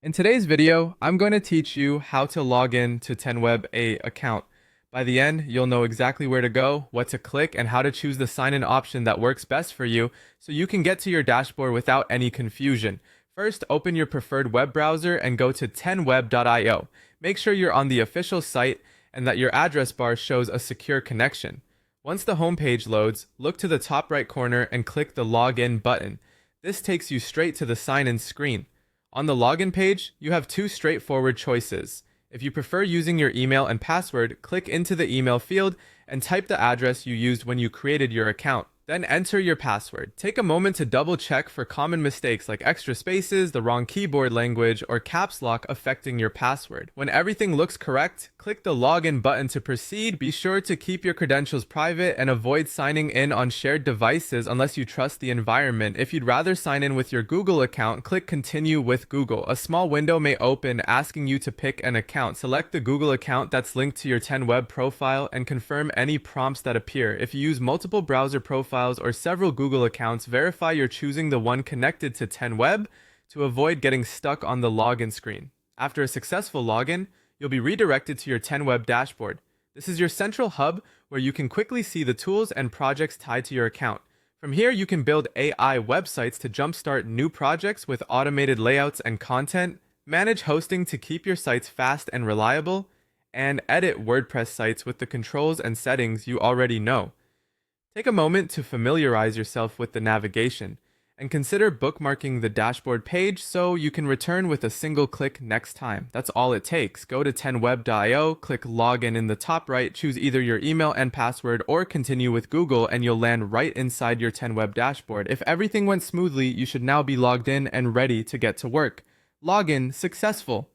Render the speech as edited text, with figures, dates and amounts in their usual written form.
In today's video, I'm going to teach you how to log in to 10web A account. By the end, you'll know exactly where to go, what to click, and how to choose the sign-in option that works best for you so you can get to your dashboard without any confusion. First, open your preferred web browser and go to 10web.io. Make sure you're on the official site and that your address bar shows a secure connection. Once the homepage loads, look to the top right corner and click the Login button. This takes you straight to the sign-in screen. On the login page, you have two straightforward choices. If you prefer using your email and password, click into the email field and type the address you used when you created your account. Then enter your password. Take a moment to double check for common mistakes like extra spaces, the wrong keyboard language, or caps lock affecting your password. When everything looks correct, click the login button to proceed. Be sure to keep your credentials private and avoid signing in on shared devices unless you trust the environment. If you'd rather sign in with your Google account, click continue with Google. A small window may open asking you to pick an account. Select the Google account that's linked to your 10web profile and confirm any prompts that appear. If you use multiple browser profiles or several Google accounts, verify you're choosing the one connected to 10web to avoid getting stuck on the login screen. After a successful login, you'll be redirected to your 10web dashboard. This is your central hub where you can quickly see the tools and projects tied to your account. From here, you can build AI websites to jumpstart new projects with automated layouts and content, manage hosting to keep your sites fast and reliable, and edit WordPress sites with the controls and settings you already know. Take a moment to familiarize yourself with the navigation, and consider bookmarking the dashboard page so you can return with a single click next time. That's all it takes. Go to 10web.io, click login in the top right, choose either your email and password or continue with Google, and you'll land right inside your 10web dashboard. If everything went smoothly, you should now be logged in and ready to get to work. Login successful.